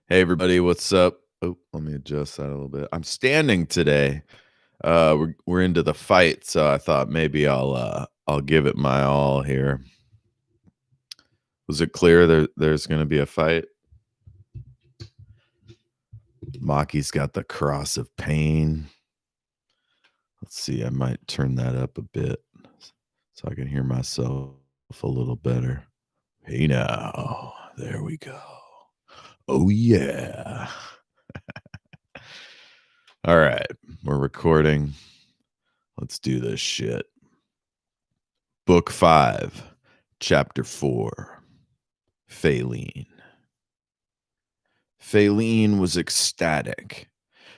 Hey everybody, what's up? Oh, let me adjust that a little bit. I'm standing today. We're into the fight, so I thought maybe I'll give it my all here. Was it clear there's going to be a fight? Maki's got the cross of pain. Let's see, I might turn that up a bit so I can hear myself a little better. Hey now, there we go. Oh yeah. All right, we're recording. Let's do this shit. Book 5, Chapter 4, Faylene. Faylene was ecstatic.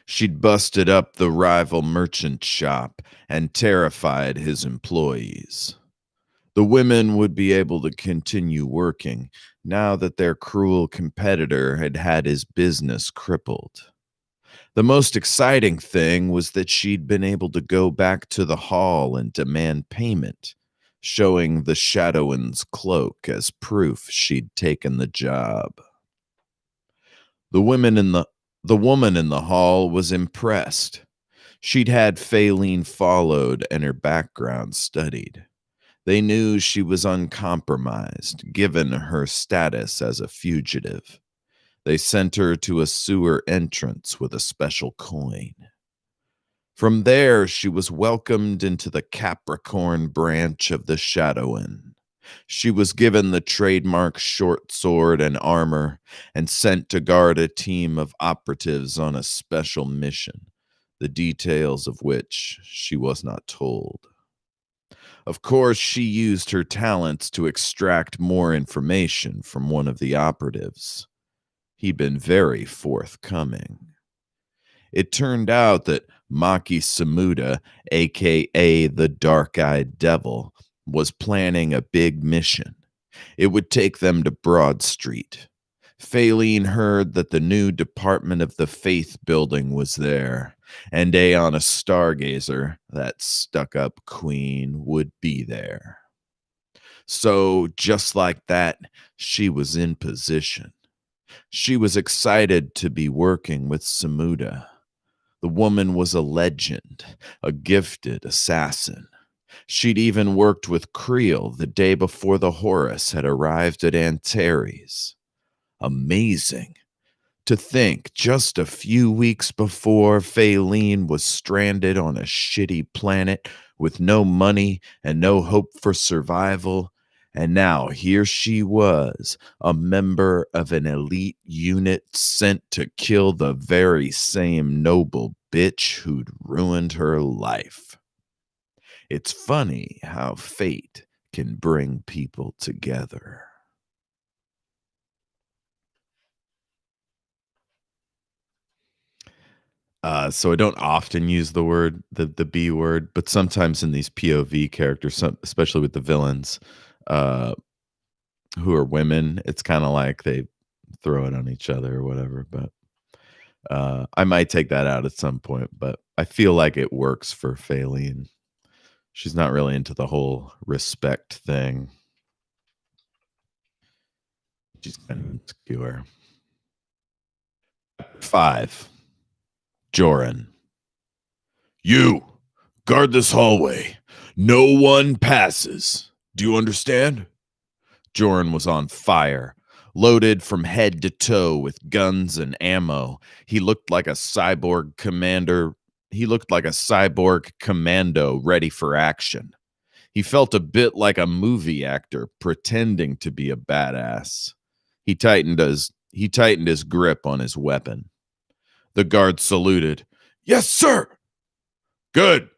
She'd busted up the rival merchant shop and terrified his employees. The women would be able to continue working now that their cruel competitor had had his business crippled. The most exciting thing was that she'd been able to go back to the hall and demand payment, showing the Shadowin's cloak as proof she'd taken the job. The women in the woman in the hall was impressed. She'd had Faylene followed and her background studied. They knew she was uncompromised, given her status as a fugitive. They sent her to a sewer entrance with a special coin. From there, she was welcomed into the Capricorn branch of the Shadowin. She was given the trademark short sword and armor and sent to guard a team of operatives on a special mission, the details of which she was not told. Of course, she used her talents to extract more information from one of the operatives. He'd been very forthcoming. It turned out that Maki Samuda, aka the Dark-Eyed Devil, was planning a big mission. It would take them to Broad Street. Faylene heard that the new Department of the Faith building was there, and Aeona Stargazer, that stuck-up queen, would be there. So, just like that, she was in position. She was excited to be working with Samuda. The woman was a legend, a gifted assassin. She'd even worked with Creel the day before the Horus had arrived at Antares. Amazing. To think just a few weeks before, Faylene was stranded on a shitty planet with no money and no hope for survival. And now here she was, a member of an elite unit sent to kill the very same noble bitch who'd ruined her life. It's funny how fate can bring people together. So I don't often use the B word, but sometimes in these POV characters, especially with the villains, uh, who are women, it's kind of like they throw it on each other or whatever. But I might take that out at some point. But I feel like it works for Faylene. She's not really into the whole respect thing. She's kind of insecure. 5. Joran. You guard this hallway. No one passes. Do you understand? Joran was on fire, loaded from head to toe with guns and ammo. He looked like a cyborg commander. He looked like a cyborg commando ready for action. He felt a bit like a movie actor pretending to be a badass. He tightened his grip on his weapon. The guard saluted. Yes, sir. Good.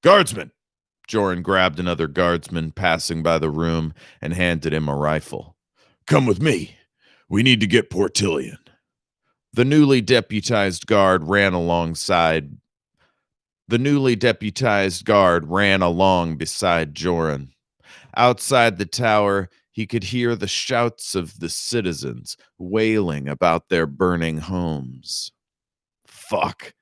Guardsman. Joran grabbed another guardsman passing by the room and handed him a rifle. Come with me. We need to get Portillion. The newly deputized guard ran alongside. The newly deputized guard ran along beside Joran. Outside the tower, he could hear the shouts of the citizens wailing about their burning homes. Fuck.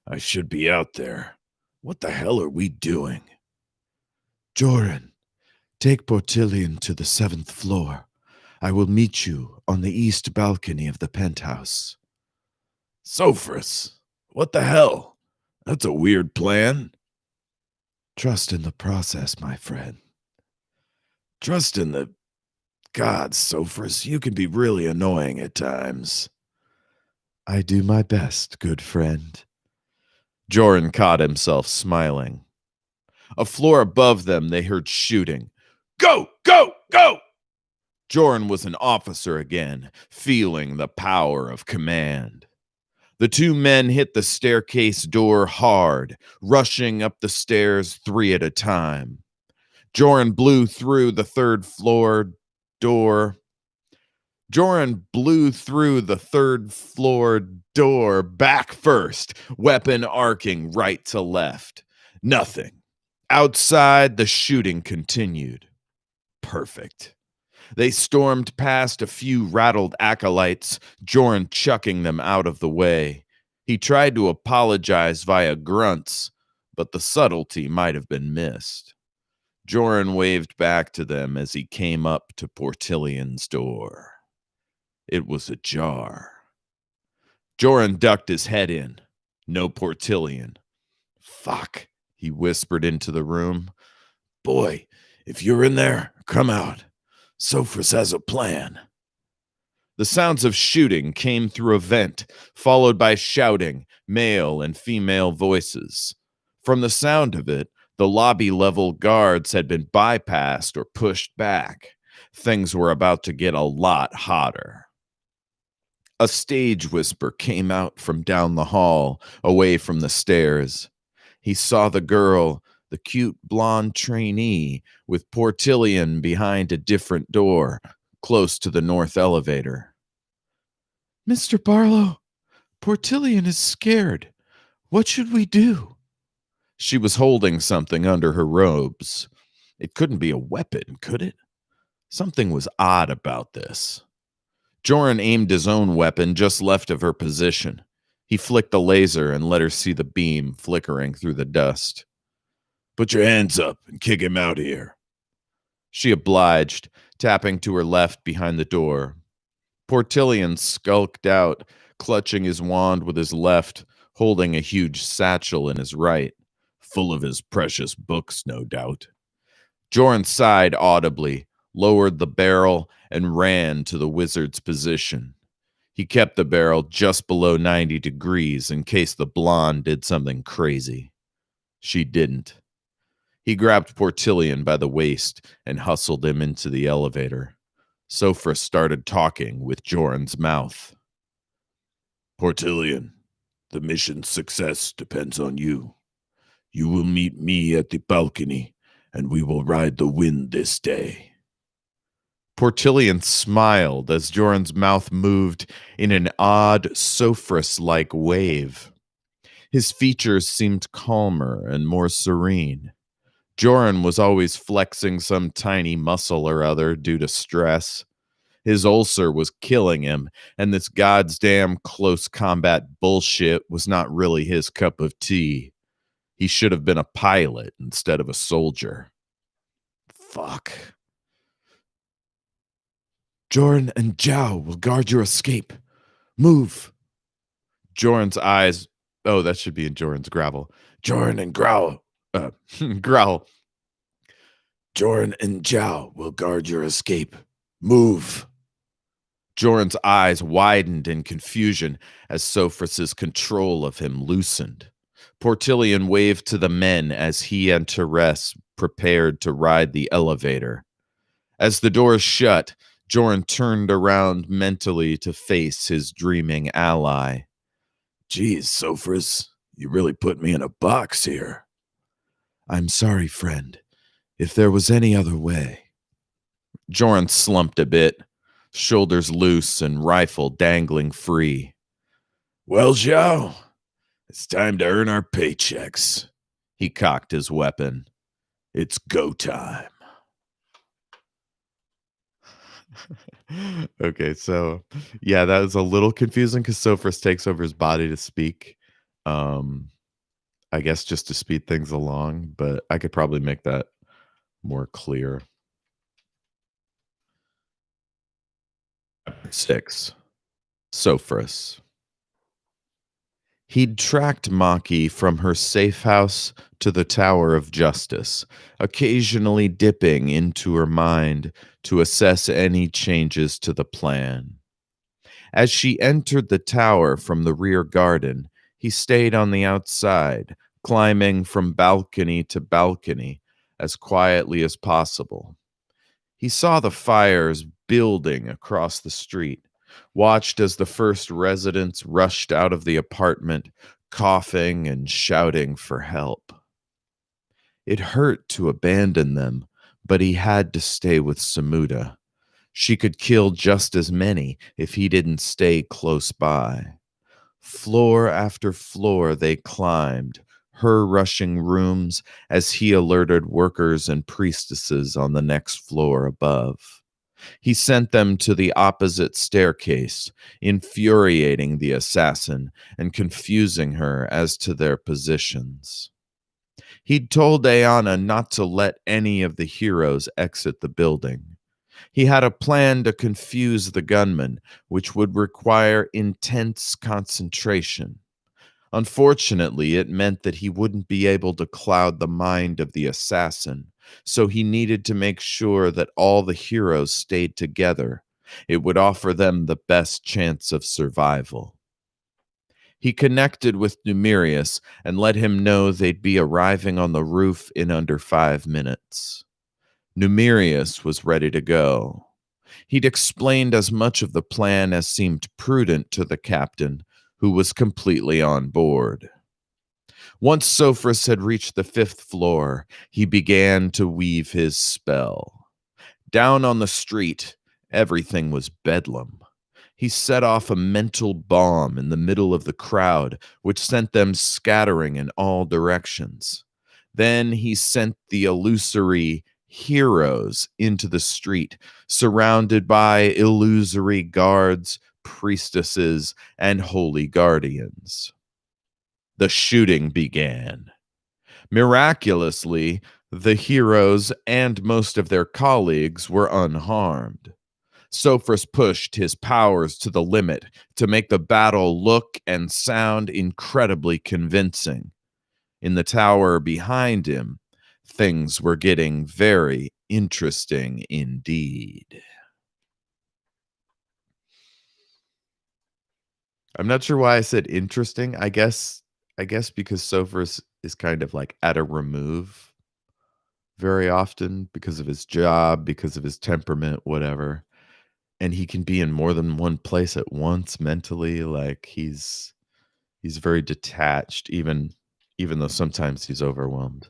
I should be out there. What the hell are we doing? Joran, take Portillion to the 7th floor. I will meet you on the east balcony of the penthouse. Sophris, what the hell? That's a weird plan. Trust in the process, my friend. Trust in the God, Sophris, you can be really annoying at times. I do my best, good friend. Joran caught himself smiling. A floor above them, they heard shooting. Go, go, go! Joran was an officer again, feeling the power of command. The two men hit the staircase door hard, rushing up the stairs 3 at a time. Joran blew through the third floor door. Joran blew through the third floor door back first, weapon arcing right to left. Nothing. Outside, the shooting continued. Perfect. They stormed past a few rattled acolytes, Joran chucking them out of the way. He tried to apologize via grunts, but the subtlety might have been missed. Joran waved back to them as he came up to Portilion's door. It was ajar. Joran ducked his head in. No Portilion. Fuck, he whispered into the room. Boy, if you're in there, come out. Sophris has a plan. The sounds of shooting came through a vent, followed by shouting, male and female voices. From the sound of it, the lobby-level guards had been bypassed or pushed back. Things were about to get a lot hotter. A stage whisper came out from down the hall, away from the stairs. He saw the girl, the cute blonde trainee, with Portilion behind a different door, close to the north elevator. Mr. Barlow, Portilion is scared. What should we do? She was holding something under her robes. It couldn't be a weapon, could it? Something was odd about this. Joran aimed his own weapon just left of her position. He flicked the laser and let her see the beam flickering through the dust. Put your hands up and kick him out here. She obliged, tapping to her left behind the door. Portilion skulked out, clutching his wand with his left, holding a huge satchel in his right, full of his precious books, no doubt. Joran sighed audibly, lowered the barrel, and ran to the wizard's position. He kept the barrel just below 90 degrees in case the blonde did something crazy. She didn't. He grabbed Portilion by the waist and hustled him into the elevator. Sophris started talking with Joran's mouth. Portilion, the mission's success depends on you. You will meet me at the balcony, and we will ride the wind this day. Portilion smiled as Joran's mouth moved in an odd, Sophris-like wave. His features seemed calmer and more serene. Joran was always flexing some tiny muscle or other due to stress. His ulcer was killing him, and this goddamn close combat bullshit was not really his cup of tea. He should have been a pilot instead of a soldier. Fuck. Joran and Zhao will guard your escape. Move. Joran's eyes. Oh, that should be in Joran's gravel. Joran and Growl. Growl. Joran and Zhao will guard your escape. Move. Joran's eyes widened in confusion as Sophris's control of him loosened. Portilion waved to the men as he and Therese prepared to ride the elevator. As the doors shut, Joran turned around mentally to face his dreaming ally. Geez, Sophris, you really put me in a box here. I'm sorry, friend. If there was any other way. Joran slumped a bit, shoulders loose and rifle dangling free. Well, Zhao, it's time to earn our paychecks. He cocked his weapon. It's go time. Okay, so yeah, that was a little confusing because Sophris takes over his body to speak. I guess just to speed things along, but I could probably make that more clear. 6. Sophris. He'd tracked Maki from her safe house to the Tower of Justice, occasionally dipping into her mind to assess any changes to the plan. As she entered the tower from the rear garden, he stayed on the outside, climbing from balcony to balcony as quietly as possible. He saw the fires building across the street, watched as the first residents rushed out of the apartment, coughing and shouting for help. It hurt to abandon them, but he had to stay with Samuda. She could kill just as many if he didn't stay close by. Floor after floor they climbed, her rushing rooms as he alerted workers and priestesses on the next floor above. He sent them to the opposite staircase, infuriating the assassin and confusing her as to their positions. He'd told Ayana not to let any of the heroes exit the building. He had a plan to confuse the gunman, which would require intense concentration. Unfortunately, it meant that he wouldn't be able to cloud the mind of the assassin, so he needed to make sure that all the heroes stayed together. It would offer them the best chance of survival. He connected with Numerius and let him know they'd be arriving on the roof in under 5 minutes. Numerius was ready to go. He'd explained as much of the plan as seemed prudent to the captain, who was completely on board. Once Sophris had reached the 5th floor, he began to weave his spell. Down on the street, everything was bedlam. He set off a mental bomb in the middle of the crowd, which sent them scattering in all directions. Then he sent the illusory heroes into the street, surrounded by illusory guards, priestesses, and holy guardians. The shooting began. Miraculously, the heroes and most of their colleagues were unharmed. Sophris pushed his powers to the limit to make the battle look and sound incredibly convincing. In the tower behind him, things were getting very interesting indeed. I'm not sure why I said interesting. I guess because Sophris is kind of like at a remove very often because of his job, because of his temperament, whatever. And he can be in more than one place at once mentally. Like he's very detached, even though sometimes he's overwhelmed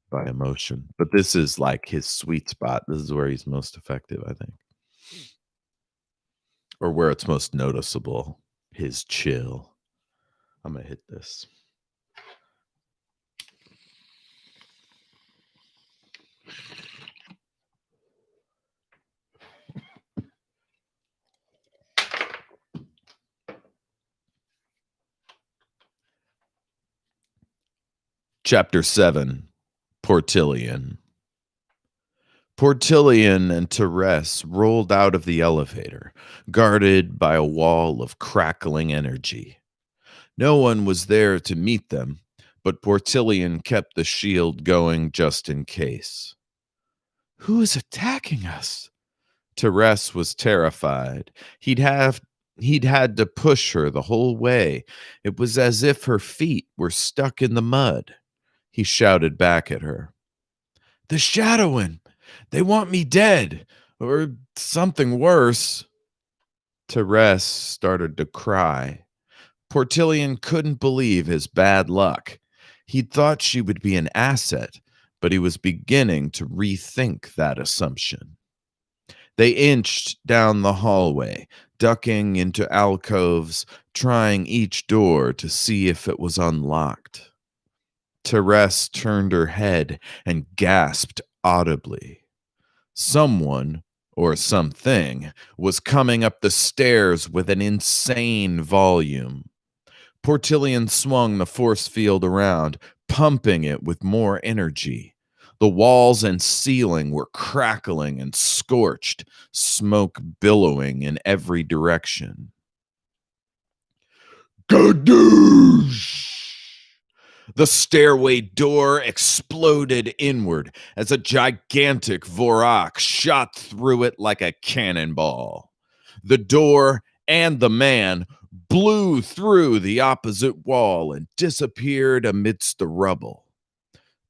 by emotion. But this is like his sweet spot. This is where he's most effective, I think. Or where it's most noticeable. His chill. I'm gonna hit this. Chapter 7, Portillion. Portillion and Therese rolled out of the elevator, guarded by a wall of crackling energy. No one was there to meet them, but Portillion kept the shield going just in case. Who is attacking us? Therese was terrified. He'd had to push her the whole way. It was as if her feet were stuck in the mud. He shouted back at her. The Shadowin! They want me dead! Or something worse. Therese started to cry. Portillion couldn't believe his bad luck. He'd thought she would be an asset, but he was beginning to rethink that assumption. They inched down the hallway, ducking into alcoves, trying each door to see if it was unlocked. Therese turned her head and gasped audibly. Someone, or something, was coming up the stairs with an insane volume. Portillion swung the force field around, pumping it with more energy. The walls and ceiling were crackling and scorched, smoke billowing in every direction. Kadoosh! The stairway door exploded inward as a gigantic Vorak shot through it like a cannonball. The door and the man blew through the opposite wall and disappeared amidst the rubble.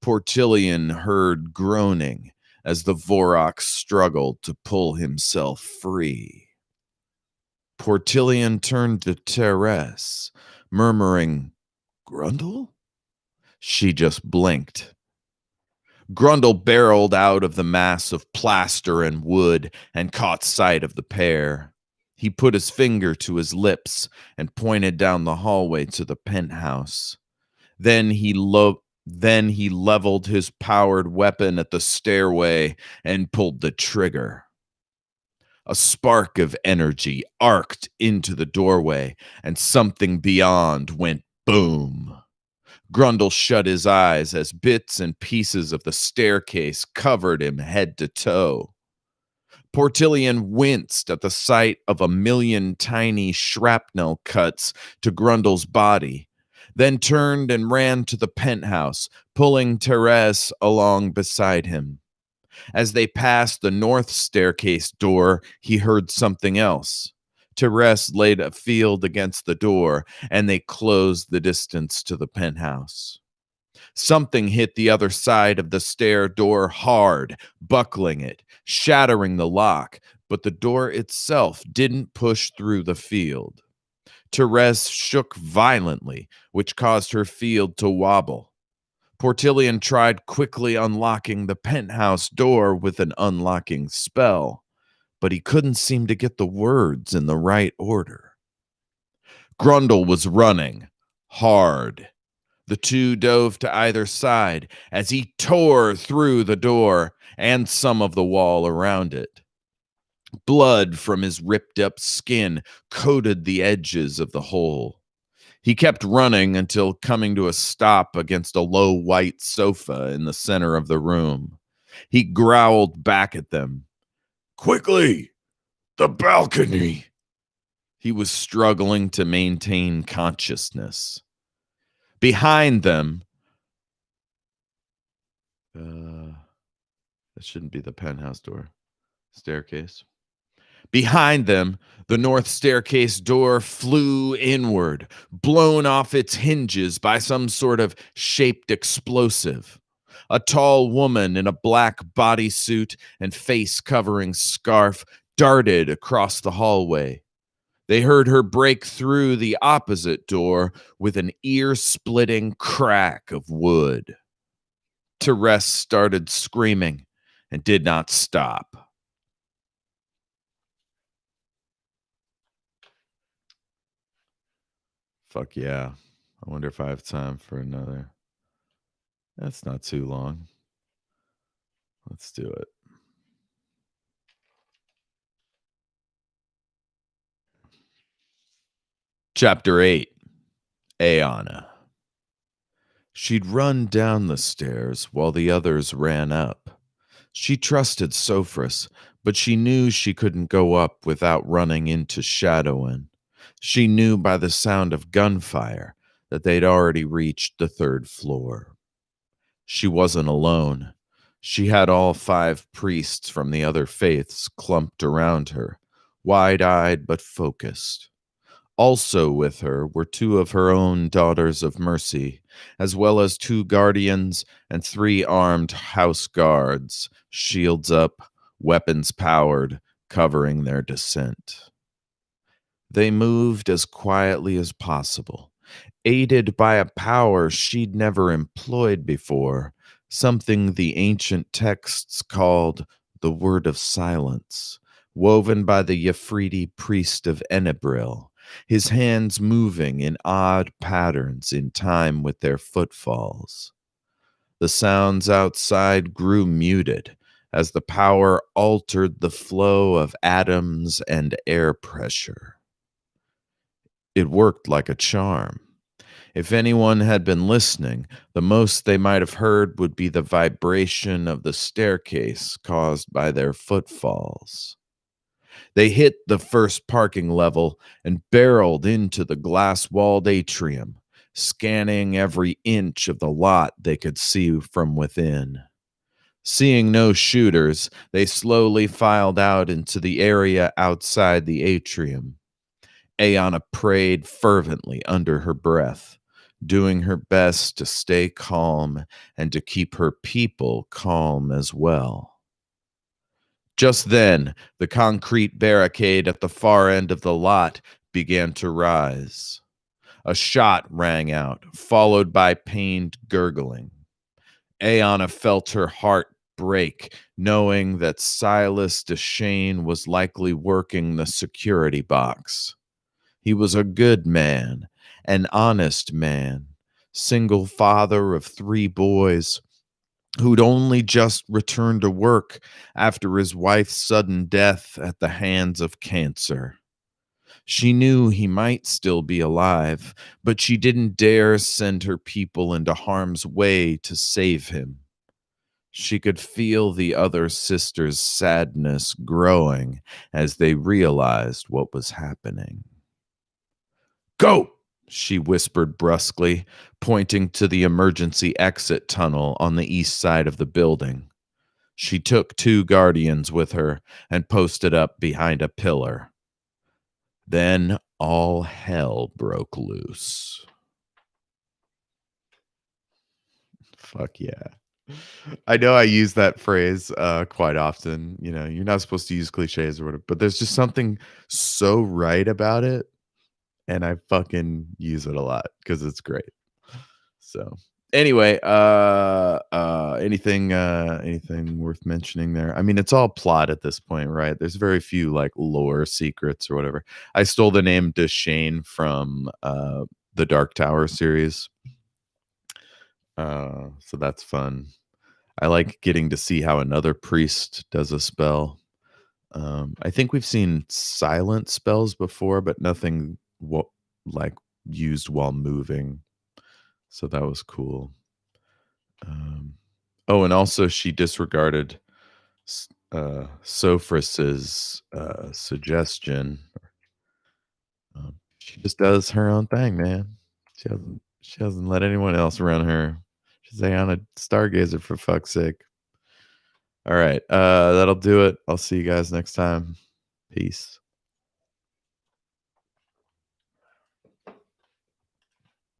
Portillion heard groaning as the Vorak struggled to pull himself free. Portillion turned to Therese, murmuring, "Grundle?" She just blinked. Grundle barreled out of the mass of plaster and wood and caught sight of the pair. He put his finger to his lips and pointed down the hallway to the penthouse. Then he leveled his powered weapon at the stairway and pulled the trigger. A spark of energy arced into the doorway, and something beyond went boom. Grundle shut his eyes as bits and pieces of the staircase covered him head to toe. Portillion winced at the sight of a million tiny shrapnel cuts to Grundle's body, then turned and ran to the penthouse, pulling Therese along beside him. As they passed the north staircase door, he heard something else. Therese laid a field against the door, and they closed the distance to the penthouse. Something hit the other side of the stair door hard, buckling it, shattering the lock, but the door itself didn't push through the field. Therese shook violently, which caused her field to wobble. Portillion tried quickly unlocking the penthouse door with an unlocking spell, but he couldn't seem to get the words in the right order. Grundle was running hard. The two dove to either side as he tore through the door and some of the wall around it. Blood from his ripped up skin coated the edges of the hole. He kept running until coming to a stop against a low white sofa in the center of the room. He growled back at them. "Quickly! The balcony!" He was struggling to maintain consciousness. Behind them, that shouldn't be the penthouse door. Staircase. Behind them, the north staircase door flew inward, blown off its hinges by some sort of shaped explosive. A tall woman in a black bodysuit and face-covering scarf darted across the hallway. They heard her break through the opposite door with an ear-splitting crack of wood. Therese started screaming and did not stop. Fuck yeah. I wonder if I have time for another. That's not too long. Let's do it. Chapter 8. Aeona. She'd run down the stairs while the others ran up. She trusted Sophris, but she knew she couldn't go up without running into Shadowin. She knew by the sound of gunfire that they'd already reached the third floor. She wasn't alone. She had all 5 priests from the other faiths clumped around her, wide-eyed but focused. Also with her were 2 of her own daughters of mercy, as well as 2 guardians and 3 armed house guards, shields up, weapons powered, covering their descent. They moved as quietly as possible, aided by a power she'd never employed before, something the ancient texts called the Word of Silence, woven by the Yafriti priest of Enebril, his hands moving in odd patterns in time with their footfalls. The sounds outside grew muted as the power altered the flow of atoms and air pressure. It worked like a charm. If anyone had been listening, the most they might have heard would be the vibration of the staircase caused by their footfalls. They hit the first parking level and barreled into the glass walled atrium, scanning every inch of the lot they could see from within. Seeing no shooters, they slowly filed out into the area outside the atrium. Ayanna prayed fervently under her breath, doing her best to stay calm and to keep her people calm as well. Just then, the concrete barricade at the far end of the lot began to rise. A shot rang out, followed by pained gurgling. Ayanna felt her heart break, knowing that Silas Deshane was likely working the security box. He was a good man, an honest man, single father of 3 boys, who'd only just returned to work after his wife's sudden death at the hands of cancer. She knew he might still be alive, but she didn't dare send her people into harm's way to save him. She could feel the other sisters' sadness growing as they realized what was happening. Go! She whispered brusquely, pointing to the emergency exit tunnel on the east side of the building. She took 2 guardians with her and posted up behind a pillar. Then all hell broke loose. Fuck yeah. I know I use that phrase quite often. You know, you're not supposed to use cliches or whatever, but there's just something so right about it. And I fucking use it a lot because it's great. So anyway, anything worth mentioning there? I mean, it's all plot at this point, right? There's very few like lore secrets or whatever. I stole the name Deshane from the Dark Tower series. So that's fun. I like getting to see how another priest does a spell. I think we've seen silent spells before, but nothing like used while moving. So that was cool. Oh, and also she disregarded Sophras's suggestion. She just does her own thing, man. She doesn't let anyone else around her. She's on a stargazer for fuck's sake. All right, that'll do it. I'll see you guys next time. Peace.